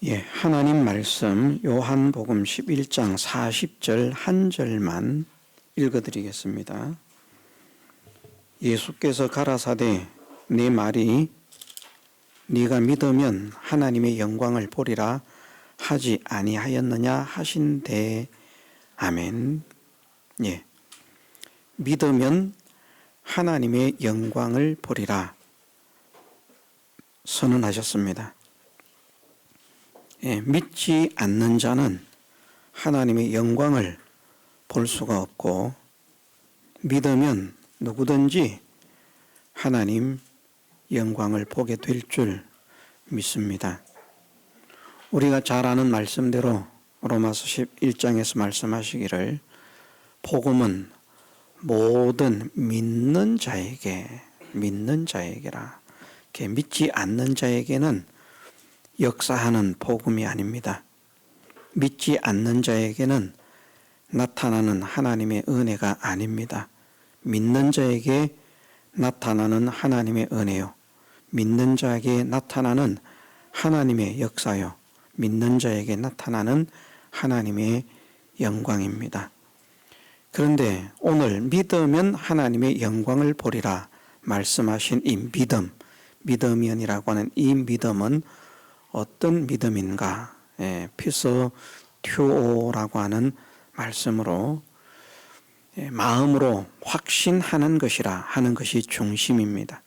하나님 말씀 요한복음 11장 40절 한 절만 읽어드리겠습니다. 예수께서 가라사대 내 말이 네가 믿으면 하나님의 영광을 보리라 하지 아니하였느냐 하신대. 아멘. 믿으면 하나님의 영광을 보리라 선언하셨습니다. 믿지 않는 자는 하나님의 영광을 볼 수가 없고, 믿으면 누구든지 하나님 영광을 보게 될 줄 믿습니다. 우리가 잘 아는 말씀대로 로마서 11장에서 말씀하시기를 복음은 모든 믿는 자에게라. 믿지 않는 자에게는 역사하는 복음이 아닙니다. 믿지 않는 자에게는 나타나는 하나님의 은혜가 아닙니다. 믿는 자에게 나타나는 하나님의 은혜요, 믿는 자에게 나타나는 하나님의 역사요, 믿는 자에게 나타나는 하나님의 영광입니다. 그런데 오늘 믿으면 하나님의 영광을 보리라 말씀하신 이 믿음이라고 하는 이 믿음은 어떤 믿음인가? 피스튜오라고 하는 말씀으로 마음으로 확신하는 것이라 하는 것이 중심입니다.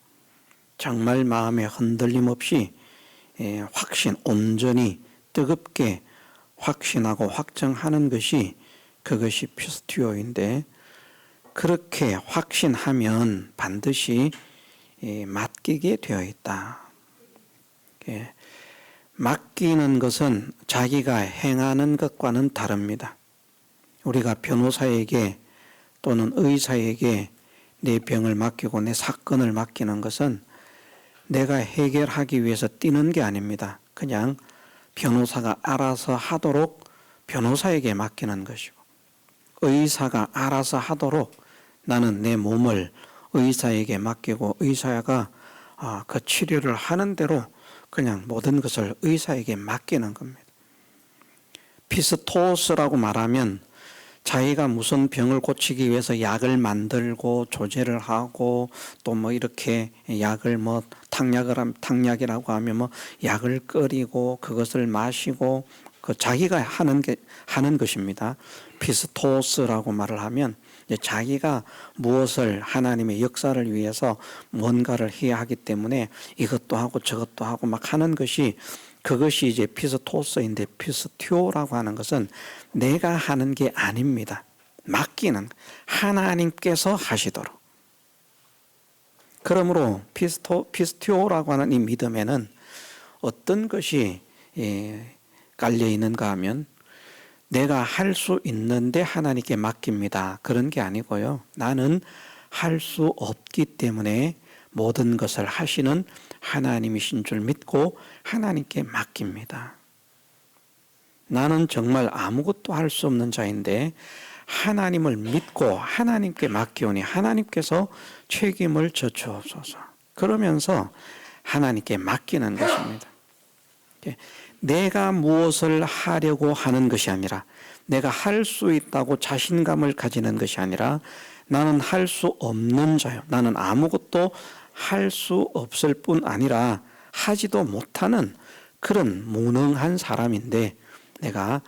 정말 마음에 흔들림 없이 온전히 뜨겁게 확신하고 확정하는 것이 그것이 피스튜오인데, 그렇게 확신하면 반드시 맡기게 되어 있다. 맡기는 것은 자기가 행하는 것과는 다릅니다. 우리가 변호사에게 또는 의사에게 내 병을 맡기고 내 사건을 맡기는 것은 내가 해결하기 위해서 뛰는 게 아닙니다. 그냥 변호사가 알아서 하도록 변호사에게 맡기는 것이고, 의사가 알아서 하도록 나는 내 몸을 의사에게 맡기고, 의사가 그 치료를 하는 대로 그냥 모든 것을 의사에게 맡기는 겁니다. 피스토스라고 말하면 자기가 무슨 병을 고치기 위해서 약을 만들고 조제를 하고, 또 이렇게 약을 탕약이라고 하면 약을 끓이고 그것을 마시고 그 자기가 하는 것입니다. 피스토스라고 말을 하면 자기가 무엇을 하나님의 역사를 위해서 뭔가를 해야 하기 때문에 이것도 하고 저것도 하고 하는 것이, 그것이 이제 피스토스인데, 피스튜오라고 하는 것은 내가 하는 게 아닙니다. 맡기는, 하나님께서 하시도록. 그러므로 피스튜오라고 하는 이 믿음에는 어떤 것이 깔려 있는가 하면, 내가 할 수 있는데 하나님께 맡깁니다, 그런 게 아니고요. 나는 할 수 없기 때문에 모든 것을 하시는 하나님이신 줄 믿고 하나님께 맡깁니다. 나는 정말 아무것도 할 수 없는 자인데 하나님을 믿고 하나님께 맡기오니 하나님께서 책임을 져주옵소서. 그러면서 하나님께 맡기는 것입니다. 내가 무엇을 하려고 하는 것이 아니라, 내가 할 수 있다고 자신감을 가지는 것이 아니라, 나는 할 수 없는 자요, 나는 아무것도 할 수 없을 뿐 아니라 하지도 못하는 그런 무능한 사람인데, 내가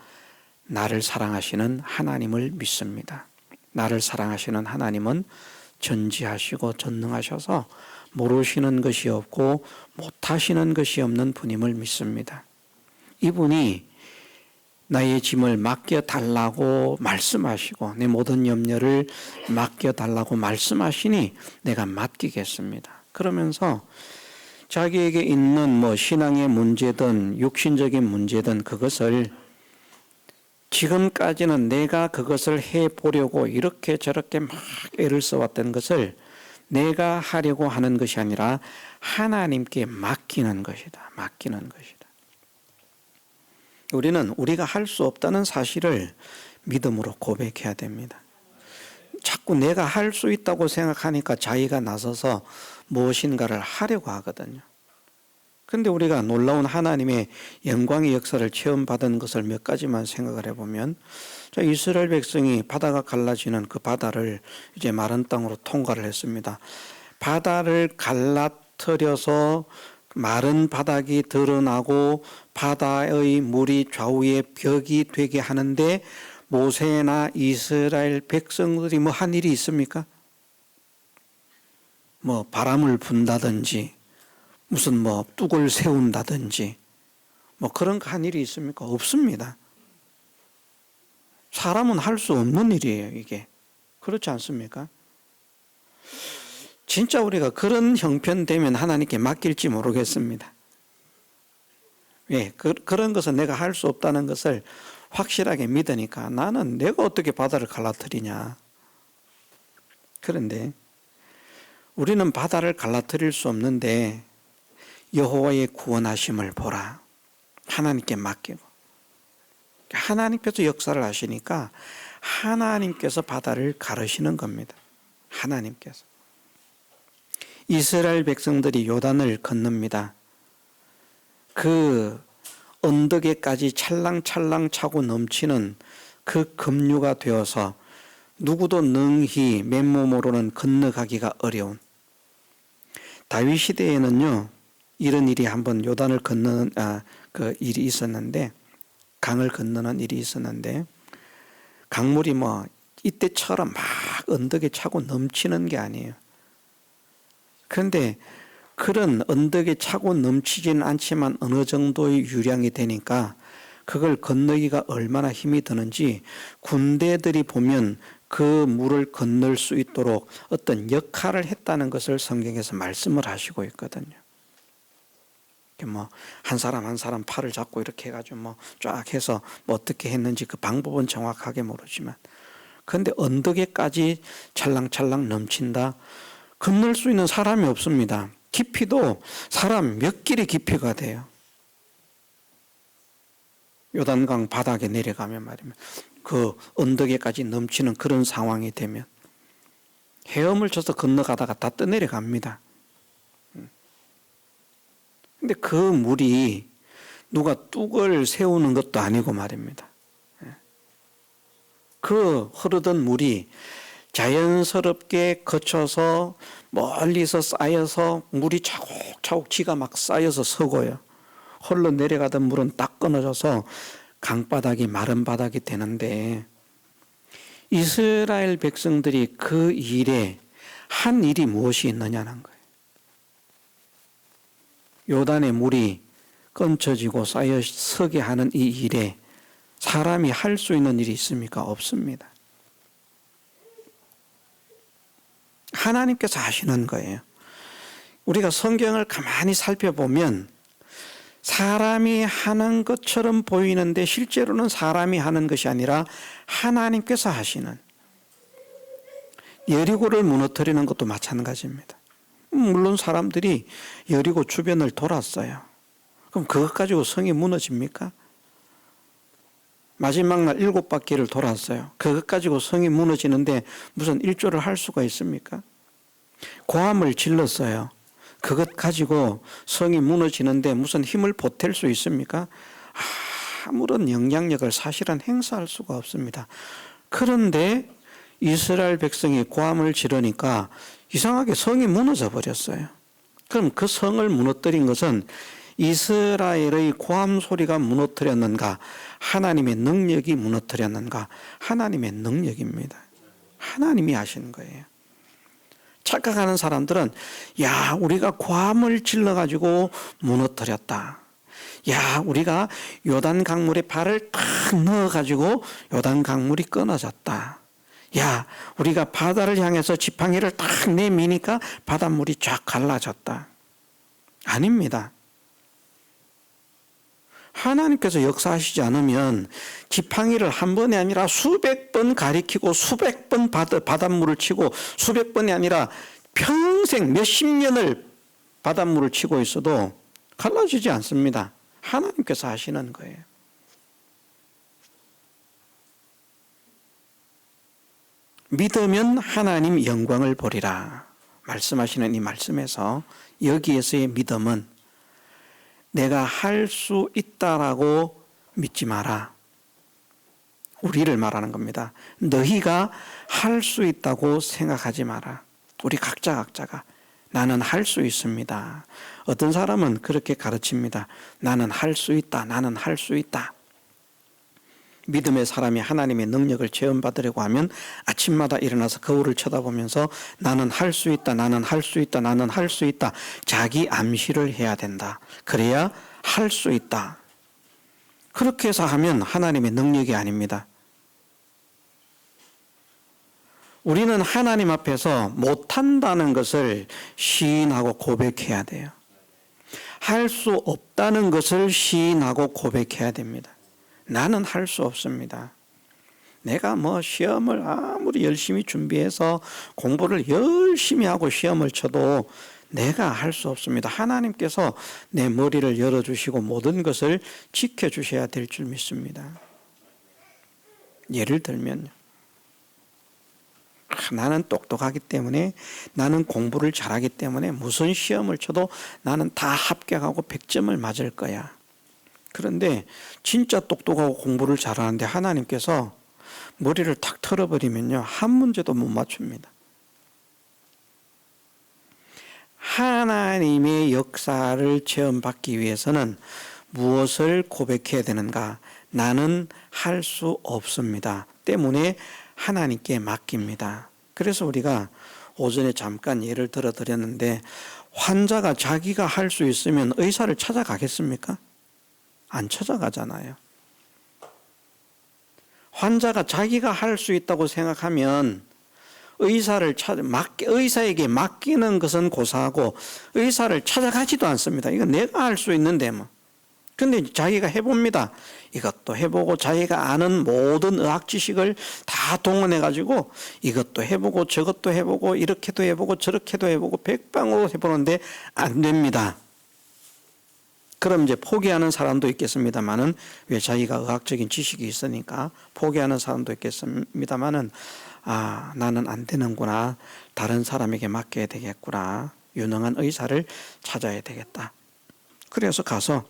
나를 사랑하시는 하나님을 믿습니다. 나를 사랑하시는 하나님은 전지하시고 전능하셔서 모르시는 것이 없고 못하시는 것이 없는 분임을 믿습니다. 이분이 나의 짐을 맡겨달라고 말씀하시고 내 모든 염려를 맡겨달라고 말씀하시니 내가 맡기겠습니다. 그러면서 자기에게 있는 신앙의 문제든 육신적인 문제든 그것을, 지금까지는 내가 그것을 해보려고 이렇게 저렇게 애를 써왔던 것을 내가 하려고 하는 것이 아니라 하나님께 맡기는 것이다. 맡기는 것이다. 우리는 우리가 할 수 없다는 사실을 믿음으로 고백해야 됩니다. 자꾸 내가 할 수 있다고 생각하니까 자기가 나서서 무엇인가를 하려고 하거든요. 근데 우리가 놀라운 하나님의 영광의 역사를 체험받은 것을 몇 가지만 생각을 해보면, 이스라엘 백성이 바다가 갈라지는 그 바다를 이제 마른 땅으로 통과를 했습니다. 바다를 갈라뜨려서 마른 바닥이 드러나고 바다의 물이 좌우에 벽이 되게 하는데 모세나 이스라엘 백성들이 뭐 한 일이 있습니까? 뭐 바람을 분다든지 무슨 뭐 뚝을 세운다든지 뭐 그런 거 한 일이 있습니까? 없습니다. 사람은 할 수 없는 일이에요, 이게. 그렇지 않습니까? 진짜 우리가 그런 형편되면 하나님께 맡길지 모르겠습니다. 왜? 그런 것은 내가 할 수 없다는 것을 확실하게 믿으니까 나는 내가 어떻게 바다를 갈라뜨리냐. 그런데 우리는 바다를 갈라뜨릴 수 없는데 여호와의 구원하심을 보라. 하나님께 맡기고. 하나님께서 역사를 하시니까 하나님께서 바다를 가르시는 겁니다. 하나님께서. 이스라엘 백성들이 요단을 건넙니다. 그 언덕에까지 찰랑찰랑 차고 넘치는 그 급류가 되어서 누구도 능히 맨몸으로는 건너가기가 어려운, 다윗 시대에는요 이런 일이 한번 요단을 건너는 그 일이 있었는데, 강을 건너는 일이 있었는데 강물이 뭐 이때처럼 막 언덕에 차고 넘치는 게 아니에요. 그런데 그런 언덕에 차고 넘치지는 않지만 어느 정도의 유량이 되니까 그걸 건너기가 얼마나 힘이 드는지 군대들이 보면 그 물을 건널 수 있도록 어떤 역할을 했다는 것을 성경에서 말씀을 하시고 있거든요. 뭐 한 사람 한 사람 팔을 잡고 이렇게 해가지고 뭐 쫙 해서 뭐 어떻게 했는지 그 방법은 정확하게 모르지만, 그런데 언덕에까지 찰랑찰랑 넘친다. 건널 수 있는 사람이 없습니다. 깊이도 사람 몇 길의 깊이가 돼요. 요단강 바닥에 내려가면 말이면 그 언덕에까지 넘치는 그런 상황이 되면 헤엄을 쳐서 건너가다가 다 떠내려갑니다. 근데 그 물이 누가 뚝을 세우는 것도 아니고 말입니다. 그 흐르던 물이 자연스럽게 거쳐서 멀리서 쌓여서 물이 차곡차곡 지가 막 쌓여서 서고요. 흘러내려가던 물은 딱 끊어져서 강바닥이 마른 바닥이 되는데, 이스라엘 백성들이 그 일에 한 일이 무엇이 있느냐는 거예요. 요단의 물이 끊쳐지고 쌓여 서게 하는 이 일에 사람이 할 수 있는 일이 있습니까? 없습니다. 하나님께서 하시는 거예요. 우리가 성경을 가만히 살펴보면 사람이 하는 것처럼 보이는데 실제로는 사람이 하는 것이 아니라 하나님께서 하시는, 여리고를 무너뜨리는 것도 마찬가지입니다. 물론 사람들이 여리고 주변을 돌았어요. 그럼 그것 가지고 성이 무너집니까? 마지막 날 7바퀴를 돌았어요. 그것 가지고 성이 무너지는데 무슨 일조를 할 수가 있습니까? 고함을 질렀어요. 그것 가지고 성이 무너지는데 무슨 힘을 보탤 수 있습니까? 아무런 영향력을 사실은 행사할 수가 없습니다. 그런데 이스라엘 백성이 고함을 지르니까 이상하게 성이 무너져 버렸어요. 그럼 그 성을 무너뜨린 것은 이스라엘의 고함 소리가 무너뜨렸는가, 하나님의 능력이 무너뜨렸는가? 하나님의 능력입니다. 하나님이 하시는 거예요. 착각하는 사람들은 야, 우리가 고함을 질러가지고 무너뜨렸다. 야, 우리가 요단 강물에 발을 탁 넣어가지고 요단 강물이 끊어졌다. 야, 우리가 바다를 향해서 지팡이를 딱 내미니까 바닷물이 쫙 갈라졌다. 아닙니다. 하나님께서 역사하시지 않으면 지팡이를 한 번이 아니라 수백 번 가리키고 수백 번 바닷물을 치고 수백 번이 아니라 평생 몇십 년을 바닷물을 치고 있어도 갈라지지 않습니다. 하나님께서 하시는 거예요. 믿으면 하나님 영광을 보리라 말씀하시는 이 말씀에서 여기에서의 믿음은 내가 할 수 있다라고 믿지 마라. 우리를 말하는 겁니다. 너희가 할 수 있다고 생각하지 마라. 우리 각자가 나는 할 수 있습니다. 어떤 사람은 그렇게 가르칩니다. 나는 할 수 있다. 나는 할 수 있다. 믿음의 사람이 하나님의 능력을 체험받으려고 하면 아침마다 일어나서 거울을 쳐다보면서 나는 할 수 있다. 나는 할 수 있다. 나는 할 수 있다. 자기 암시를 해야 된다. 그래야 할 수 있다. 그렇게 해서 하면 하나님의 능력이 아닙니다. 우리는 하나님 앞에서 못한다는 것을 시인하고 고백해야 돼요. 할 수 없다는 것을 시인하고 고백해야 됩니다. 나는 할 수 없습니다. 내가 시험을 아무리 열심히 준비해서 공부를 열심히 하고 시험을 쳐도 내가 할 수 없습니다. 하나님께서 내 머리를 열어주시고 모든 것을 지켜주셔야 될 줄 믿습니다. 예를 들면요. 나는 똑똑하기 때문에, 나는 공부를 잘하기 때문에 무슨 시험을 쳐도 나는 다 합격하고 100점을 맞을 거야. 그런데 진짜 똑똑하고 공부를 잘하는데 하나님께서 머리를 탁 털어버리면요, 한 문제도 못 맞춥니다. 하나님의 역사를 체험받기 위해서는 무엇을 고백해야 되는가? 나는 할 수 없습니다. 때문에 하나님께 맡깁니다. 그래서 우리가 오전에 잠깐 예를 들어 드렸는데, 환자가 자기가 할 수 있으면 의사를 찾아가겠습니까? 안 찾아가잖아요. 환자가 자기가 할 수 있다고 생각하면 의사에게 맡기는 것은 고사하고 의사를 찾아가지도 않습니다. 이건 내가 할 수 있는데 뭐. 근데 자기가 해봅니다. 이것도 해보고 자기가 아는 모든 의학 지식을 다 동원해가지고 이것도 해보고 저것도 해보고 이렇게도 해보고 저렇게도 해보고 백방으로 해보는데 안 됩니다. 그럼 이제 포기하는 사람도 있겠습니다만은, 왜 자기가 의학적인 지식이 있으니까 포기하는 사람도 있겠습니다만은, 나는 안 되는구나. 다른 사람에게 맡겨야 되겠구나. 유능한 의사를 찾아야 되겠다. 그래서 가서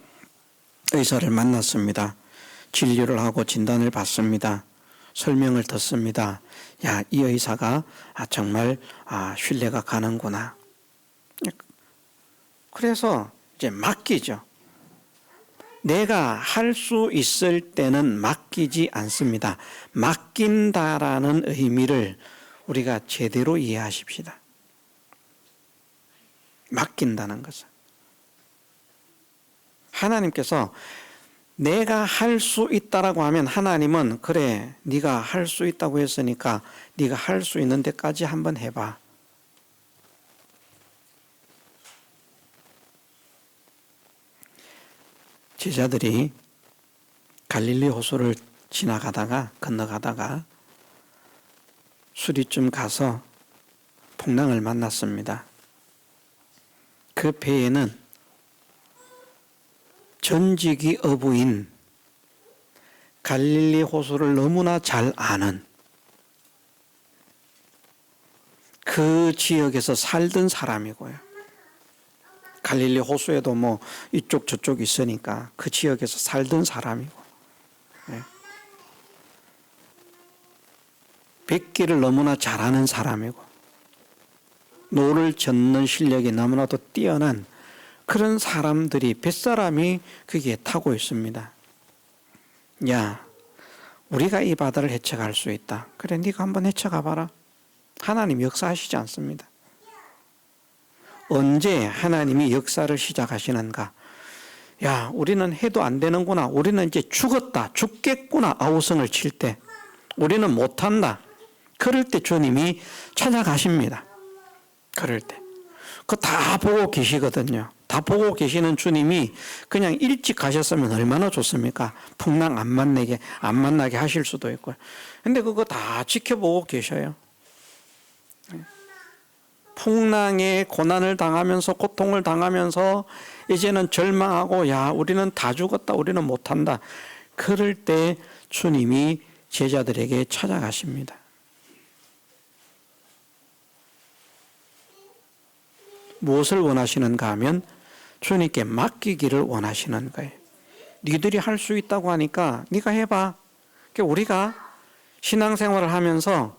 의사를 만났습니다. 진료를 하고 진단을 받습니다. 설명을 듣습니다. 이 의사가 정말 신뢰가 가는구나. 그래서 이제 맡기죠. 내가 할 수 있을 때는 맡기지 않습니다. 맡긴다라는 의미를 우리가 제대로 이해하십시다. 맡긴다는 것은 하나님께서 내가 할 수 있다라고 하면, 하나님은 그래, 네가 할 수 있다고 했으니까 네가 할 수 있는 데까지 한번 해봐. 제자들이 갈릴리 호수를 건너가다가 수리쯤 가서 풍랑을 만났습니다. 그 배에는 전직이 어부인, 갈릴리 호수를 너무나 잘 아는, 그 지역에서 살던 사람이고요. 갈릴리 호수에도 이쪽 저쪽 있으니까 그 지역에서 살던 사람이고, 뱉기를 너무나 잘하는 사람이고, 노를 젓는 실력이 너무나도 뛰어난 그런 사람들이, 뱃사람이 거기에 타고 있습니다. 우리가 이 바다를 헤쳐갈 수 있다. 그래, 네가 한번 헤쳐가 봐라. 하나님 역사하시지 않습니다. 언제 하나님이 역사를 시작하시는가? 우리는 해도 안 되는구나. 우리는 이제 죽겠구나. 아우성을 칠 때. 우리는 못한다. 그럴 때 주님이 찾아가십니다. 그럴 때. 그거 다 보고 계시거든요. 다 보고 계시는 주님이 그냥 일찍 가셨으면 얼마나 좋습니까? 풍랑 안 만나게 하실 수도 있고요. 근데 그거 다 지켜보고 계셔요. 풍랑에 고난을 당하면서, 고통을 당하면서 이제는 절망하고 우리는 다 죽었다, 우리는 못한다. 그럴 때 주님이 제자들에게 찾아가십니다. 무엇을 원하시는가 하면, 주님께 맡기기를 원하시는 거예요. 니들이 할 수 있다고 하니까 네가 해봐. 그러니까 우리가 신앙생활을 하면서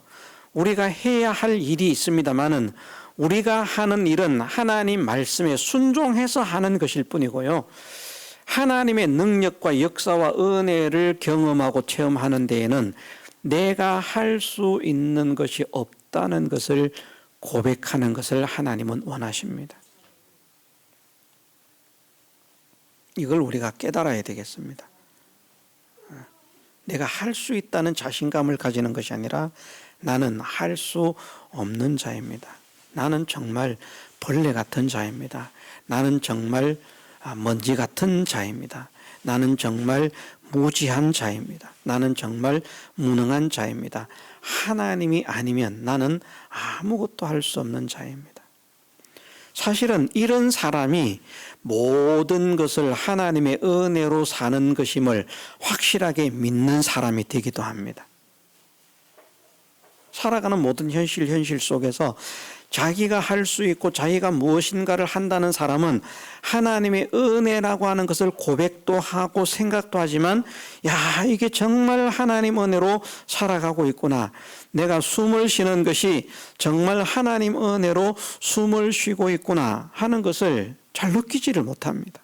우리가 해야 할 일이 있습니다만은 우리가 하는 일은 하나님 말씀에 순종해서 하는 것일 뿐이고요. 하나님의 능력과 역사와 은혜를 경험하고 체험하는 데에는 내가 할 수 있는 것이 없다는 것을 고백하는 것을 하나님은 원하십니다. 이걸 우리가 깨달아야 되겠습니다. 내가 할 수 있다는 자신감을 가지는 것이 아니라 나는 할 수 없는 자입니다. 나는 정말 벌레 같은 자입니다. 나는 정말 먼지 같은 자입니다. 나는 정말 무지한 자입니다. 나는 정말 무능한 자입니다. 하나님이 아니면 나는 아무것도 할 수 없는 자입니다. 사실은 이런 사람이 모든 것을 하나님의 은혜로 사는 것임을 확실하게 믿는 사람이 되기도 합니다. 살아가는 모든 현실 속에서 자기가 할 수 있고 자기가 무엇인가를 한다는 사람은 하나님의 은혜라고 하는 것을 고백도 하고 생각도 하지만 야, 이게 정말 하나님 은혜로 살아가고 있구나. 내가 숨을 쉬는 것이 정말 하나님 은혜로 숨을 쉬고 있구나 하는 것을 잘 느끼지를 못합니다.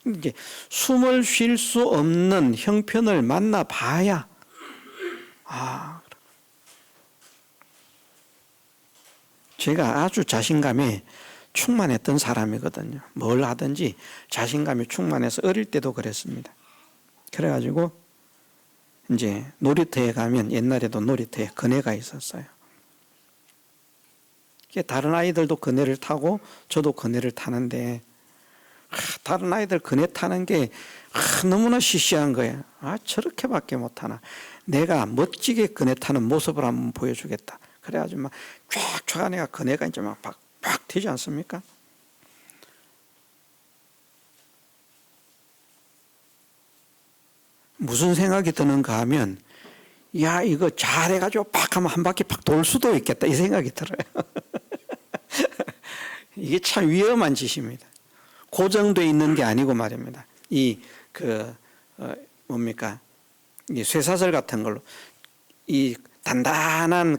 이제 숨을 쉴 수 없는 형편을 만나봐야 제가 아주 자신감에 충만했던 사람이거든요. 뭘 하든지 자신감이 충만해서 어릴 때도 그랬습니다. 그래가지고 이제 놀이터에 가면 옛날에도 놀이터에 그네가 있었어요. 다른 아이들도 그네를 타고 저도 그네를 타는데 다른 아이들 그네 타는 게 너무나 시시한 거예요. 저렇게밖에 못하나. 내가 멋지게 그네 타는 모습을 한번 보여주겠다. 그래가지고 막 쫙쫙 하니까 그네가 이제 막 팍 튀지 않습니까? 무슨 생각이 드는가 하면 야, 이거 잘해가지고 팍 하면 한 바퀴 팍 돌 수도 있겠다 이 생각이 들어요. 이게 참 위험한 짓입니다. 고정되어 있는 게 아니고 말입니다. 이 쇠사슬 같은 걸로 이 단단한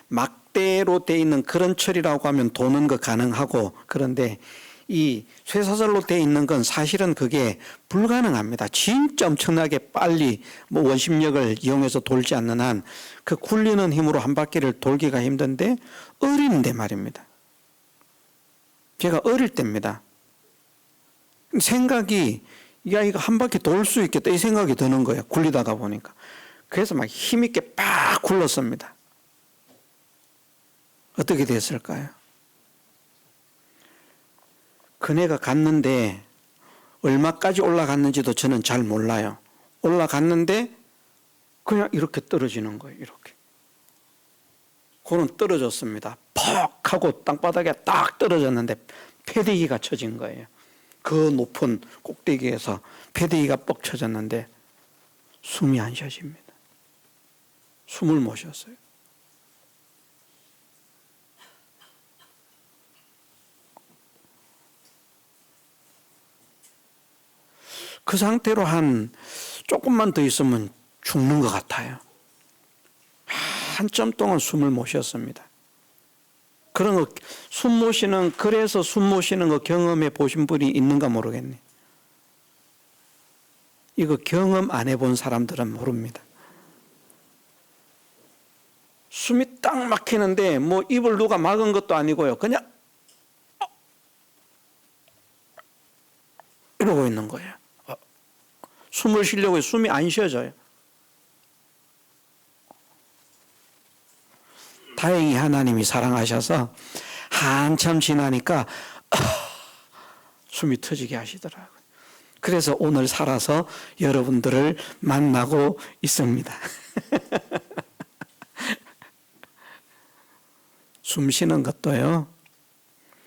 막대로 되어 있는 그런 철이라고 하면 도는 거 가능하고, 그런데 이 쇠사슬로 되어 있는 건 사실은 그게 불가능합니다. 진짜 엄청나게 빨리 원심력을 이용해서 돌지 않는 한 그 굴리는 힘으로 한 바퀴를 돌기가 힘든데 어린데 말입니다. 제가 어릴 때입니다. 생각이 야, 이거 한 바퀴 돌 수 있겠다 이 생각이 드는 거예요. 굴리다가 보니까. 그래서 막 힘있게 빡 굴렀습니다. 어떻게 됐을까요? 그네가 갔는데 얼마까지 올라갔는지도 저는 잘 몰라요. 올라갔는데 그냥 이렇게 떨어지는 거예요. 이렇게. 그는 떨어졌습니다. 퍽 하고 땅바닥에 딱 떨어졌는데 패대기가 쳐진 거예요. 그 높은 꼭대기에서 패대기가 뻑 쳐졌는데 숨이 안 쉬어집니다. 숨을 못 쉬었어요. 그 상태로 한 조금만 더 있으면 죽는 것 같아요. 한참 동안 숨을 못 쉬었습니다. 그런 거, 그래서 숨 못 쉬는 거 경험해 보신 분이 있는가 모르겠네. 이거 경험 안 해본 사람들은 모릅니다. 숨이 딱 막히는데 입을 누가 막은 것도 아니고요. 그냥 이러고 있는 거예요. 숨을 쉬려고 해서 숨이 안 쉬어져요. 다행히 하나님이 사랑하셔서 한참 지나니까 숨이 터지게 하시더라고요. 그래서 오늘 살아서 여러분들을 만나고 있습니다. 숨 쉬는 것도요,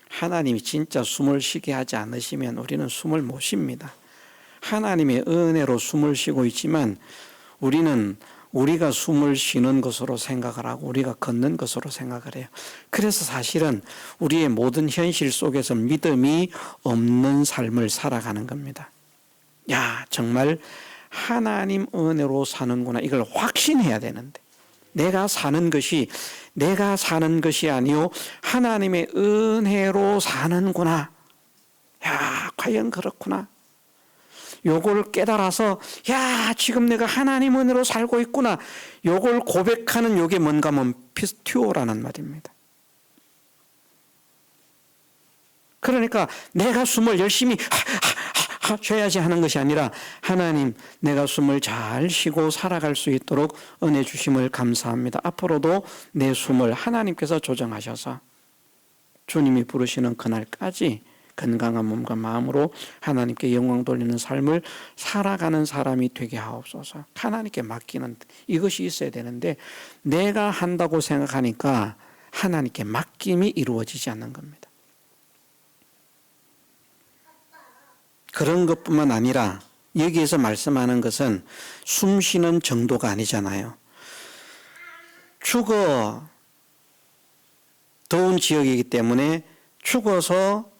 하나님이 진짜 숨을 쉬게 하지 않으시면 우리는 숨을 못 쉽니다. 하나님의 은혜로 숨을 쉬고 있지만 우리는 우리가 숨을 쉬는 것으로 생각을 하고 우리가 걷는 것으로 생각을 해요. 그래서 사실은 우리의 모든 현실 속에서 믿음이 없는 삶을 살아가는 겁니다. 야, 정말 하나님 은혜로 사는구나. 이걸 확신해야 되는데 내가 사는 것이 아니요 하나님의 은혜로 사는구나. 야, 과연 그렇구나. 요걸 깨달아서 야, 지금 내가 하나님 은혜로 살고 있구나. 요걸 고백하는 요게 뭔가 하면 피스튜어라는 말입니다. 그러니까 내가 숨을 열심히 쉬어야지 하는 것이 아니라 하나님, 내가 숨을 잘 쉬고 살아갈 수 있도록 은혜 주심을 감사합니다. 앞으로도 내 숨을 하나님께서 조정하셔서 주님이 부르시는 그날까지 건강한 몸과 마음으로 하나님께 영광 돌리는 삶을 살아가는 사람이 되게 하옵소서. 하나님께 맡기는 이것이 있어야 되는데 내가 한다고 생각하니까 하나님께 맡김이 이루어지지 않는 겁니다. 그런 것뿐만 아니라 여기에서 말씀하는 것은 숨 쉬는 정도가 아니잖아요. 더운 지역이기 때문에 축어서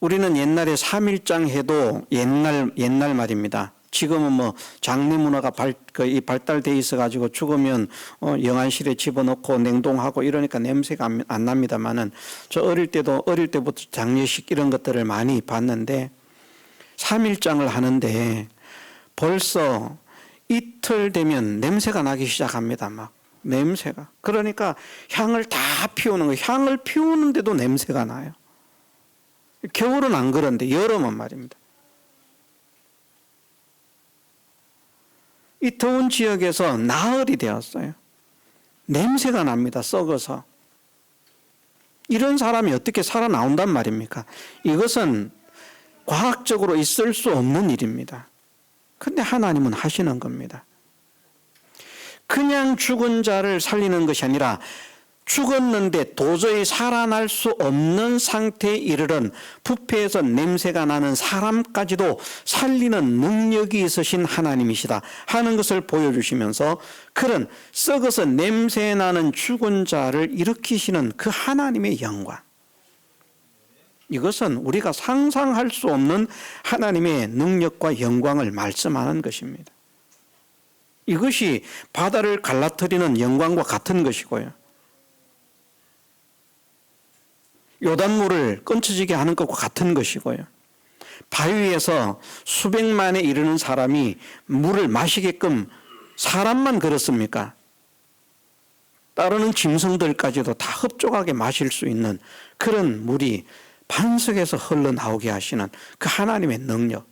우리는 옛날에 3일장 해도 옛날 말입니다. 지금은 뭐 장례 문화가 발달돼 있어가지고 죽으면 영안실에 집어넣고 냉동하고 이러니까 냄새가 안 납니다만은 저 어릴 때부터 장례식 이런 것들을 많이 봤는데 3일장을 하는데 벌써 이틀 되면 냄새가 나기 시작합니다. 막 냄새가. 그러니까 향을 다 피우는 거예요. 향을 피우는데도 냄새가 나요. 겨울은 안 그런데 여름은 말입니다. 이 더운 지역에서 나흘이 되었어요. 냄새가 납니다. 썩어서. 이런 사람이 어떻게 살아나온단 말입니까? 이것은 과학적으로 있을 수 없는 일입니다. 그런데 하나님은 하시는 겁니다. 그냥 죽은 자를 살리는 것이 아니라 죽었는데 도저히 살아날 수 없는 상태에 이르른 부패에서 냄새가 나는 사람까지도 살리는 능력이 있으신 하나님이시다 하는 것을 보여주시면서 그런 썩어서 냄새나는 죽은 자를 일으키시는 그 하나님의 영광, 이것은 우리가 상상할 수 없는 하나님의 능력과 영광을 말씀하는 것입니다. 이것이 바다를 갈라뜨리는 영광과 같은 것이고요. 요단물을 끊쳐지게 하는 것과 같은 것이고요. 바위에서 수백만에 이르는 사람이 물을 마시게끔 사람만 그렇습니까? 따르는 짐승들까지도 다 흡족하게 마실 수 있는 그런 물이 반석에서 흘러나오게 하시는 그 하나님의 능력.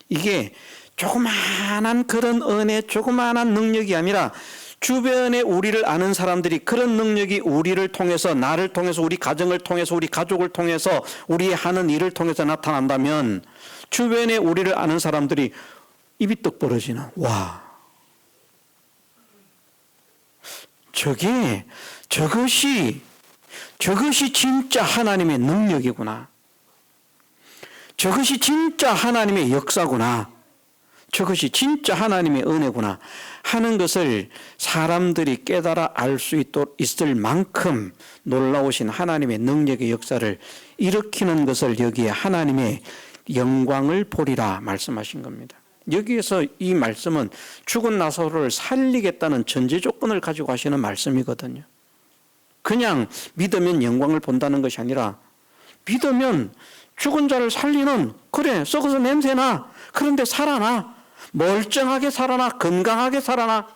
이게 조그마한 그런 은혜, 조그마한 능력이 아니라 주변에 우리를 아는 사람들이 그런 능력이 우리를 통해서, 나를 통해서, 우리 가정을 통해서, 우리 가족을 통해서, 우리 하는 일을 통해서 나타난다면 주변에 우리를 아는 사람들이 입이 떡 벌어지는, 와, 저것이 진짜 하나님의 능력이구나. 저것이 진짜 하나님의 역사구나. 저것이 진짜 하나님의 은혜구나 하는 것을 사람들이 깨달아 알 수 있을 만큼 놀라우신 하나님의 능력의 역사를 일으키는 것을 여기에 하나님의 영광을 보리라 말씀하신 겁니다. 여기에서 이 말씀은 죽은 나사로를 살리겠다는 전제 조건을 가지고 하시는 말씀이거든요. 그냥 믿으면 영광을 본다는 것이 아니라 믿으면 죽은 자를 살리는, 그래 썩어서 냄새나, 그런데 살아나, 멀쩡하게 살아나, 건강하게 살아나.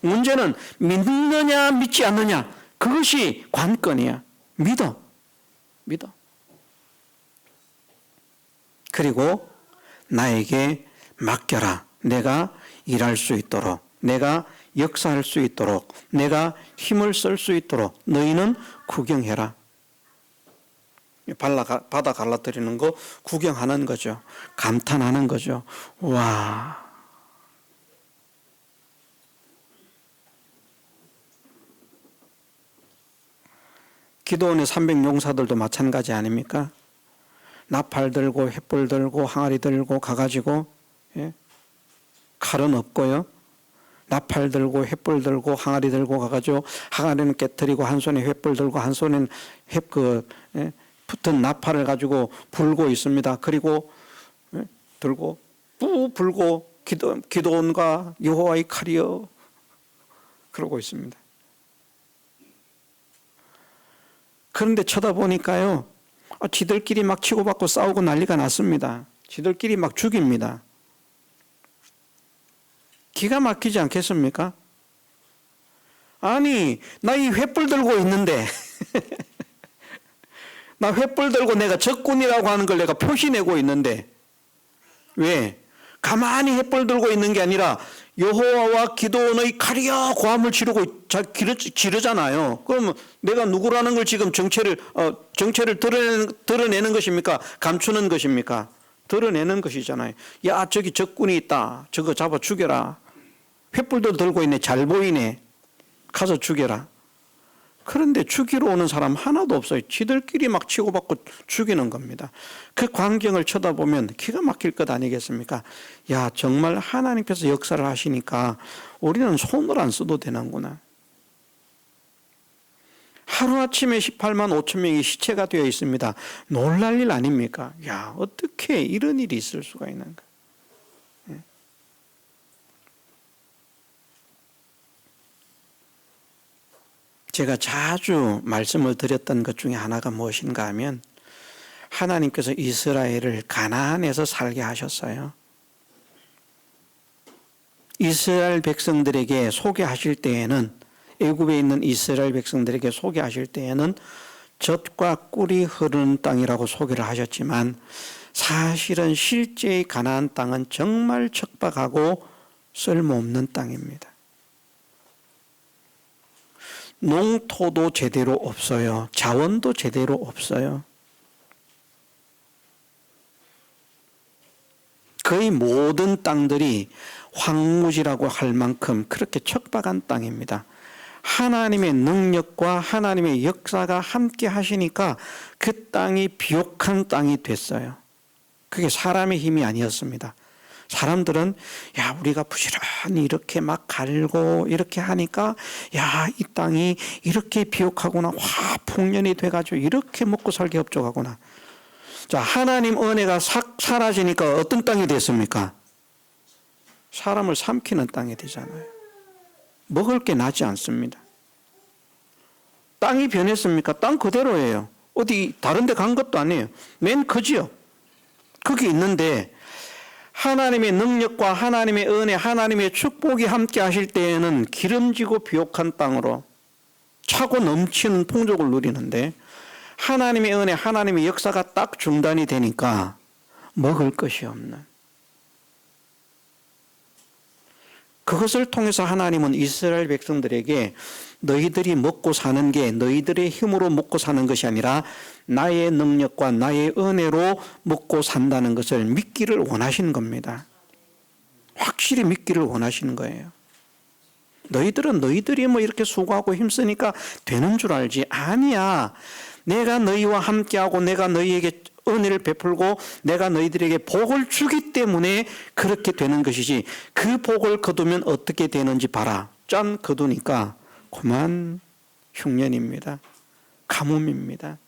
문제는 믿느냐 믿지 않느냐, 그것이 관건이야. 믿어. 그리고 나에게 맡겨라. 내가 일할 수 있도록, 내가 역사할 수 있도록, 내가 힘을 쓸 수 있도록 너희는 구경해라. 바다 갈라뜨리는 거 구경하는 거죠. 감탄하는 거죠. 와. 기도원의 300용사들도 마찬가지 아닙니까? 나팔 들고 횃불 들고 항아리 들고 가가지고, 예? 칼은 없고요. 나팔 들고 횃불 들고 항아리 들고 가가지고 항아리는 깨뜨리고 한 손에 횃불 들고 한 손엔 붙은 나팔을 가지고 불고 있습니다. 그리고 들고 부 불고 기도원과 여호와의 칼이여 그러고 있습니다. 그런데 쳐다보니까요, 지들끼리 막 치고받고 싸우고 난리가 났습니다. 지들끼리 막 죽입니다. 기가 막히지 않겠습니까? 아니, 나 이 횃불 들고 있는데 나 횃불 들고 내가 적군이라고 하는 걸 내가 표시내고 있는데 왜? 가만히 횃불 들고 있는 게 아니라 여호와와 기도원의 칼이여 고함을 지르고 지르잖아요. 그러면 내가 누구라는 걸 지금 정체를 드러내는 것입니까? 감추는 것입니까? 드러내는 것이잖아요. 야, 저기 적군이 있다. 저거 잡아 죽여라. 횃불도 들고 있네. 잘 보이네. 가서 죽여라. 그런데 죽이러 오는 사람 하나도 없어요. 지들끼리 막 치고받고 죽이는 겁니다. 그 광경을 쳐다보면 기가 막힐 것 아니겠습니까? 야, 정말 하나님께서 역사를 하시니까 우리는 손을 안 써도 되는구나. 하루아침에 18만 5천 명이 시체가 되어 있습니다. 놀랄 일 아닙니까? 야, 어떻게 이런 일이 있을 수가 있는가? 제가 자주 말씀을 드렸던 것 중에 하나가 무엇인가 하면 하나님께서 이스라엘을 가나안에서 살게 하셨어요. 이스라엘 백성들에게 소개하실 때에는 애굽에 있는 이스라엘 백성들에게 소개하실 때에는 젖과 꿀이 흐르는 땅이라고 소개를 하셨지만 사실은 실제의 가나안 땅은 정말 척박하고 쓸모없는 땅입니다. 농토도 제대로 없어요. 자원도 제대로 없어요. 거의 모든 땅들이 황무지라고 할 만큼 그렇게 척박한 땅입니다. 하나님의 능력과 하나님의 역사가 함께 하시니까 그 땅이 비옥한 땅이 됐어요. 그게 사람의 힘이 아니었습니다. 사람들은 야, 우리가 부지런히 이렇게 막 갈고 이렇게 하니까 야, 이 땅이 이렇게 비옥하구나. 와, 풍년이 돼가지고 이렇게 먹고 살기 협족하구나. 자, 하나님 은혜가 싹 사라지니까 어떤 땅이 됐습니까? 사람을 삼키는 땅이 되잖아요. 먹을 게 나지 않습니다. 땅이 변했습니까? 땅 그대로예요. 어디 다른 데 간 것도 아니에요. 맨 그지요. 거기 있는데 하나님의 능력과 하나님의 은혜, 하나님의 축복이 함께 하실 때에는 기름지고 비옥한 땅으로 차고 넘치는 풍족을 누리는데 하나님의 은혜, 하나님의 역사가 딱 중단이 되니까 먹을 것이 없는. 그것을 통해서 하나님은 이스라엘 백성들에게 너희들이 먹고 사는 게 너희들의 힘으로 먹고 사는 것이 아니라 나의 능력과 나의 은혜로 먹고 산다는 것을 믿기를 원하시는 겁니다. 확실히 믿기를 원하시는 거예요. 너희들은 너희들이 뭐 이렇게 수고하고 힘쓰니까 되는 줄 알지. 아니야. 내가 너희와 함께하고 내가 너희에게 은혜를 베풀고 내가 너희들에게 복을 주기 때문에 그렇게 되는 것이지, 그 복을 거두면 어떻게 되는지 봐라. 짠 거두니까 그만 흉년입니다. 가뭄입니다.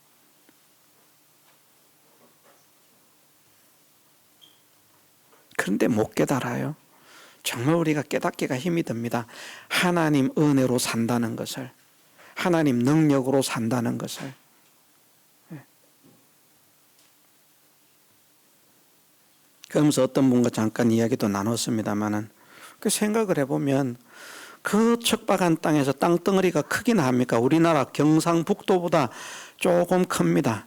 그런데 못 깨달아요. 정말 우리가 깨닫기가 힘이 듭니다. 하나님 은혜로 산다는 것을, 하나님 능력으로 산다는 것을. 그러면서 어떤 분과 잠깐 이야기도 나눴습니다마는 그 생각을 해보면 그 척박한 땅에서 땅덩어리가 크긴 합니까? 우리나라 경상북도보다 조금 큽니다.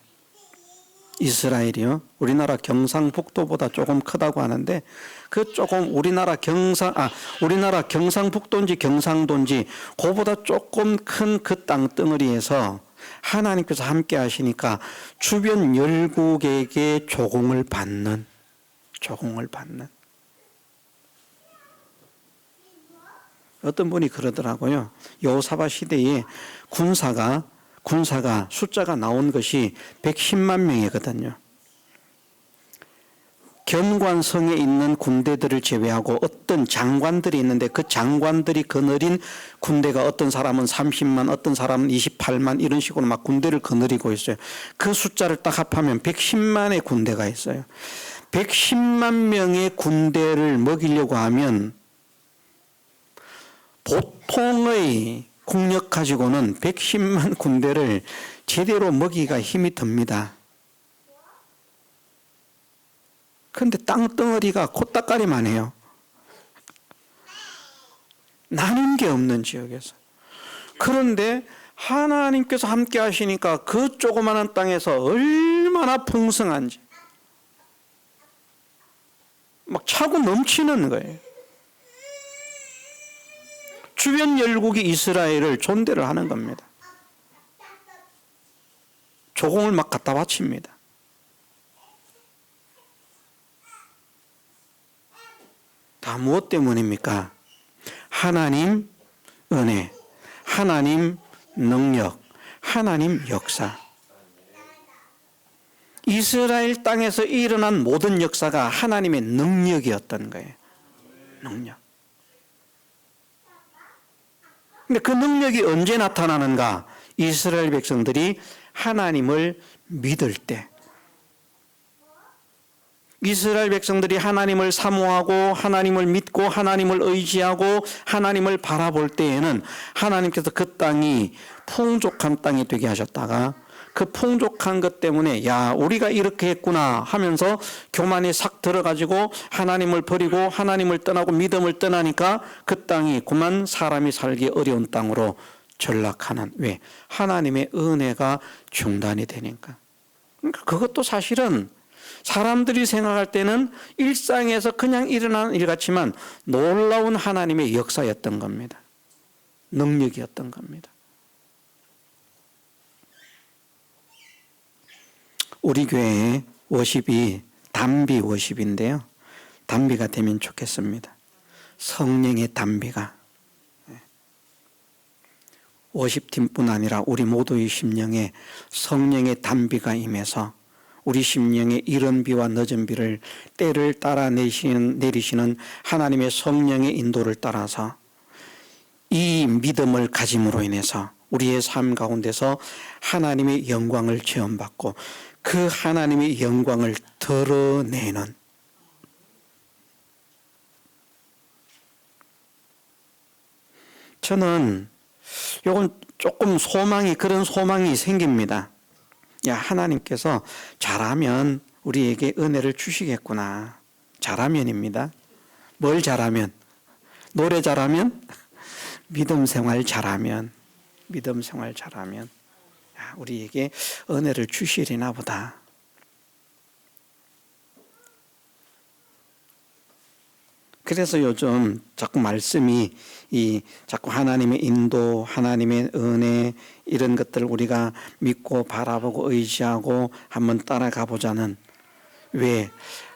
이스라엘이요. 우리나라 경상북도보다 조금 크다고 하는데 그 조금 우리나라 경상북도인지 경상도인지 그보다 조금 큰 그 땅덩어리에서 하나님께서 함께 하시니까 주변 열국에게 조공을 받는. 어떤 분이 그러더라고요. 여호사밧 시대에 군사가 숫자가 나온 것이 110만 명이거든요. 견관성에 있는 군대들을 제외하고 어떤 장관들이 있는데 그 장관들이 거느린 군대가 어떤 사람은 30만, 어떤 사람은 28만 이런 식으로 막 군대를 거느리고 있어요. 그 숫자를 딱 합하면 110만의 군대가 있어요. 110만 명의 군대를 먹이려고 하면 보통의 국력 가지고는 110만 군대를 제대로 먹이기가 힘이 듭니다. 그런데 땅덩어리가 코딱가리만 해요. 나눈 게 없는 지역에서. 그런데 하나님께서 함께 하시니까 그 조그마한 땅에서 얼마나 풍성한지 막 차고 넘치는 거예요. 주변 열국이 이스라엘을 존대를 하는 겁니다. 조공을 막 갖다 바칩니다. 다 무엇 때문입니까? 하나님 은혜, 하나님 능력, 하나님 역사. 이스라엘 땅에서 일어난 모든 역사가 하나님의 능력이었던 거예요. 능력. 근데 그 능력이 언제 나타나는가? 이스라엘 백성들이 하나님을 믿을 때. 이스라엘 백성들이 하나님을 사모하고 하나님을 믿고 하나님을 의지하고 하나님을 바라볼 때에는 하나님께서 그 땅이 풍족한 땅이 되게 하셨다가 그 풍족한 것 때문에 야 우리가 이렇게 했구나 하면서 교만이 싹 들어가지고 하나님을 버리고 하나님을 떠나고 믿음을 떠나니까 그 땅이 그만 사람이 살기 어려운 땅으로 전락하는. 왜? 하나님의 은혜가 중단이 되니까. 그러니까 그것도 사실은 사람들이 생각할 때는 일상에서 그냥 일어나는 일 같지만 놀라운 하나님의 역사였던 겁니다. 능력이었던 겁니다. 우리 교회의 워십이 단비 워십인데요. 단비가 되면 좋겠습니다. 성령의 단비가. 워십팀뿐 아니라 우리 모두의 심령에 성령의 단비가 임해서 우리 심령의 이른 비와 늦은 비를 때를 따라 내리시는 하나님의 성령의 인도를 따라서 이 믿음을 가짐으로 인해서 우리의 삶 가운데서 하나님의 영광을 체험받고 그 하나님의 영광을 드러내는 저는 요건 조금 그런 소망이 생깁니다. 야, 하나님께서 잘하면 우리에게 은혜를 주시겠구나. 잘하면입니다. 뭘 잘하면? 노래 잘하면? 믿음 생활 잘하면. 야, 우리에게 은혜를 주시리나 보다. 그래서 요즘 자꾸 말씀이 자꾸 하나님의 인도, 하나님의 은혜 이런 것들을 우리가 믿고 바라보고 의지하고 한번 따라가 보자는. 왜?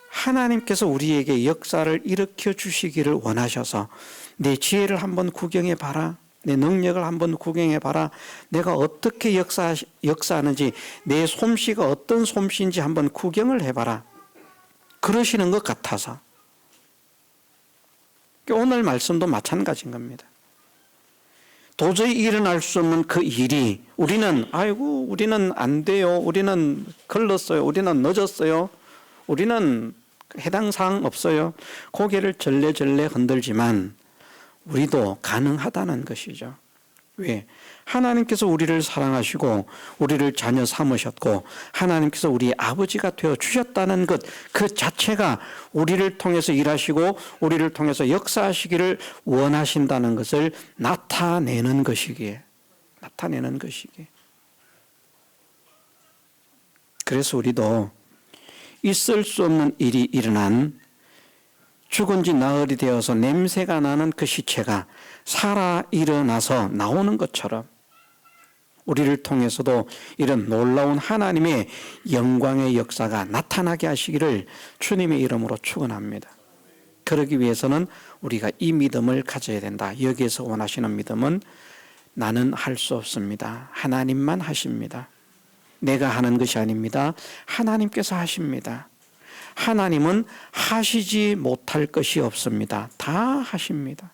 하나님께서 우리에게 역사를 일으켜 주시기를 원하셔서 내 지혜를 한번 구경해 봐라. 내 능력을 한번 구경해 봐라. 내가 어떻게 역사하는지 내 솜씨가 어떤 솜씨인지 한번 구경을 해봐라. 그러시는 것 같아서. 오늘 말씀도 마찬가지인 겁니다. 도저히 일어날 수 없는 그 일이 우리는 안 돼요. 우리는 걸렀어요. 우리는 늦었어요. 우리는 해당 사항 없어요. 고개를 절레절레 흔들지만 우리도 가능하다는 것이죠. 왜? 하나님께서 우리를 사랑하시고 우리를 자녀 삼으셨고 하나님께서 우리의 아버지가 되어 주셨다는 것 그 자체가 우리를 통해서 일하시고 우리를 통해서 역사하시기를 원하신다는 것을 나타내는 것이기에 그래서 우리도 있을 수 없는 일이 일어난 죽은 지 나흘이 되어서 냄새가 나는 그 시체가 살아 일어나서 나오는 것처럼 우리를 통해서도 이런 놀라운 하나님의 영광의 역사가 나타나게 하시기를 주님의 이름으로 축원합니다. 그러기 위해서는 우리가 이 믿음을 가져야 된다. 여기에서 원하시는 믿음은 나는 할 수 없습니다. 하나님만 하십니다. 내가 하는 것이 아닙니다. 하나님께서 하십니다. 하나님은 하시지 못할 것이 없습니다. 다 하십니다.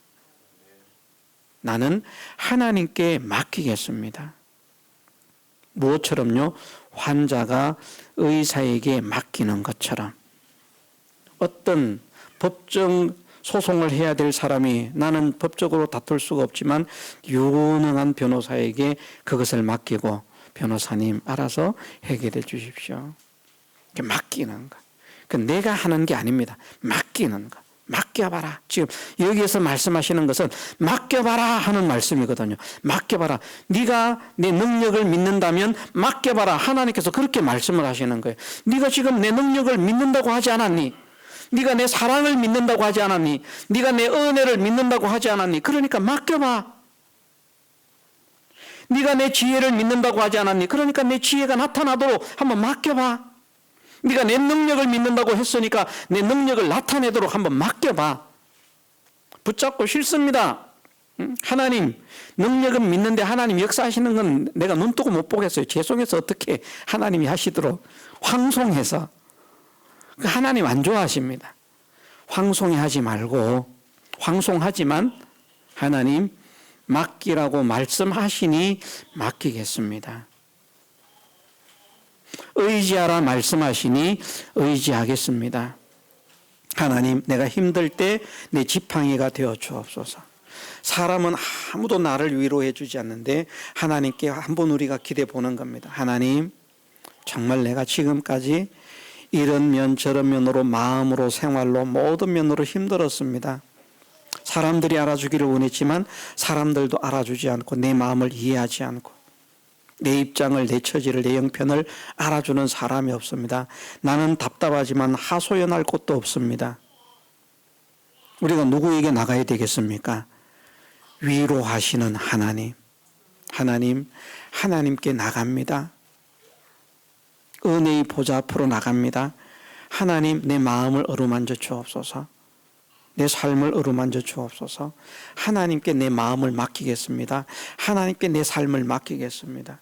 나는 하나님께 맡기겠습니다. 무엇처럼요? 환자가 의사에게 맡기는 것처럼. 어떤 법정 소송을 해야 될 사람이 나는 법적으로 다툴 수가 없지만 유능한 변호사에게 그것을 맡기고 변호사님 알아서 해결해 주십시오. 맡기는 거. 그 내가 하는 게 아닙니다. 맡기는 거. 맡겨봐라. 지금 여기에서 말씀하시는 것은 맡겨봐라 하는 말씀이거든요. 맡겨봐라. 네가 내 능력을 믿는다면 맡겨봐라. 하나님께서 그렇게 말씀을 하시는 거예요. 네가 지금 내 능력을 믿는다고 하지 않았니? 네가 내 사랑을 믿는다고 하지 않았니? 네가 내 은혜를 믿는다고 하지 않았니? 그러니까 맡겨봐. 네가 내 지혜를 믿는다고 하지 않았니? 그러니까 내 지혜가 나타나도록 한번 맡겨봐. 네가 내 능력을 믿는다고 했으니까 내 능력을 나타내도록 한번 맡겨봐. 붙잡고 싫습니다. 하나님 능력은 믿는데 하나님 역사하시는 건 내가 눈 뜨고 못 보겠어요. 죄송해서 어떻게 하나님이 하시도록 황송해서. 하나님 안 좋아하십니다. 황송해하지 말고 황송하지만 하나님 맡기라고 말씀하시니 맡기겠습니다. 의지하라 말씀하시니 의지하겠습니다. 하나님 내가 힘들 때 내 지팡이가 되어 주옵소서. 사람은 아무도 나를 위로해 주지 않는데 하나님께 한번 우리가 기대 보는 겁니다. 하나님 정말 내가 지금까지 이런 면 저런 면으로 마음으로 생활로 모든 면으로 힘들었습니다. 사람들이 알아주기를 원했지만 사람들도 알아주지 않고 내 마음을 이해하지 않고 내 입장을, 내 처지를, 내 형편을 알아주는 사람이 없습니다. 나는 답답하지만 하소연할 곳도 없습니다. 우리가 누구에게 나가야 되겠습니까? 위로하시는 하나님. 하나님께 나갑니다. 은혜의 보좌 앞으로 나갑니다. 하나님 내 마음을 어루만져 주옵소서. 내 삶을 어루만져 주옵소서. 하나님께 내 마음을 맡기겠습니다. 하나님께 내 삶을 맡기겠습니다.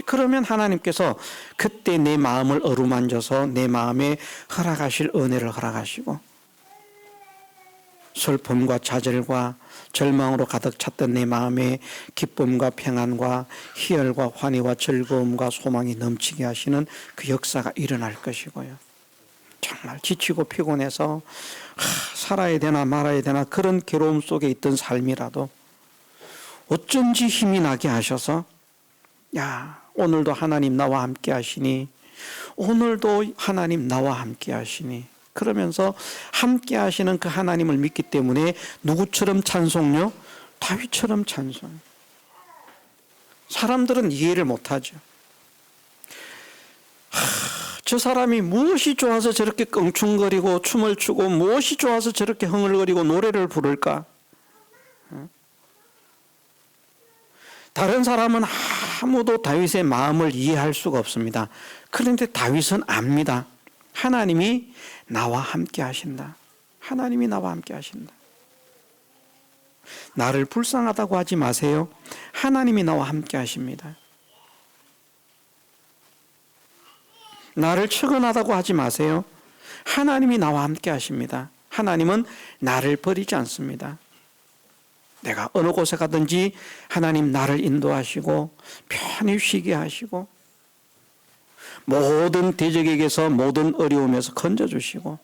그러면 하나님께서 그때 내 마음을 어루만져서 내 마음에 허락하실 은혜를 허락하시고 슬픔과 좌절과 절망으로 가득 찼던 내 마음에 기쁨과 평안과 희열과 환희와 즐거움과 소망이 넘치게 하시는 그 역사가 일어날 것이고요. 정말 지치고 피곤해서 살아야 되나 말아야 되나 그런 괴로움 속에 있던 삶이라도 어쩐지 힘이 나게 하셔서 야 오늘도 하나님 나와 함께 하시니 오늘도 하나님 나와 함께 하시니 그러면서 함께 하시는 그 하나님을 믿기 때문에 누구처럼 찬송요? 다윗처럼 찬송. 사람들은 이해를 못하죠. 저 사람이 무엇이 좋아서 저렇게 껑충거리고 춤을 추고 무엇이 좋아서 저렇게 흥얼거리고 노래를 부를까? 다른 사람은 아무도 다윗의 마음을 이해할 수가 없습니다. 그런데 다윗은 압니다. 하나님이 나와 함께 하신다. 하나님이 나와 함께 하신다. 나를 불쌍하다고 하지 마세요. 하나님이 나와 함께 하십니다. 나를 측은하다고 하지 마세요. 하나님이 나와 함께 하십니다. 하나님은 나를 버리지 않습니다. 내가 어느 곳에 가든지 하나님 나를 인도하시고 편히 쉬게 하시고 모든 대적에게서 모든 어려움에서 건져주시고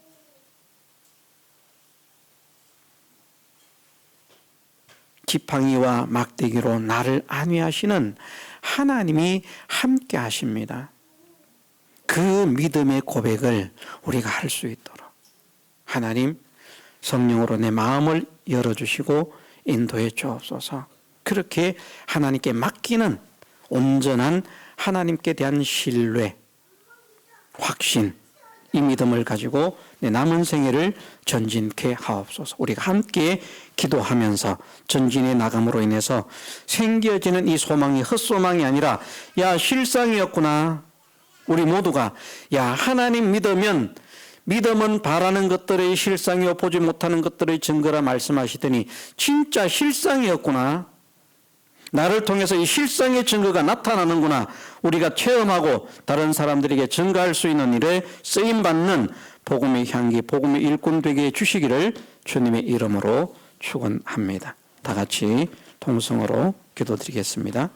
지팡이와 막대기로 나를 안위하시는 하나님이 함께 하십니다. 그 믿음의 고백을 우리가 할 수 있도록 하나님 성령으로 내 마음을 열어주시고 인도해 주옵소서. 그렇게 하나님께 맡기는 온전한 하나님께 대한 신뢰, 확신, 이 믿음을 가지고 내 남은 생애를 전진케 하옵소서. 우리가 함께 기도하면서 전진해 나감으로 인해서 생겨지는 이 소망이 헛소망이 아니라 야 실상이었구나. 우리 모두가 야 하나님 믿으면 믿음은 바라는 것들의 실상이요 보지 못하는 것들의 증거라 말씀하시더니 진짜 실상이었구나. 나를 통해서 이 실상의 증거가 나타나는구나. 우리가 체험하고 다른 사람들에게 증거할 수 있는 일에 쓰임받는 복음의 향기, 복음의 일꾼 되게 해주시기를 주님의 이름으로 축원합니다. 다 같이 통성으로 기도드리겠습니다.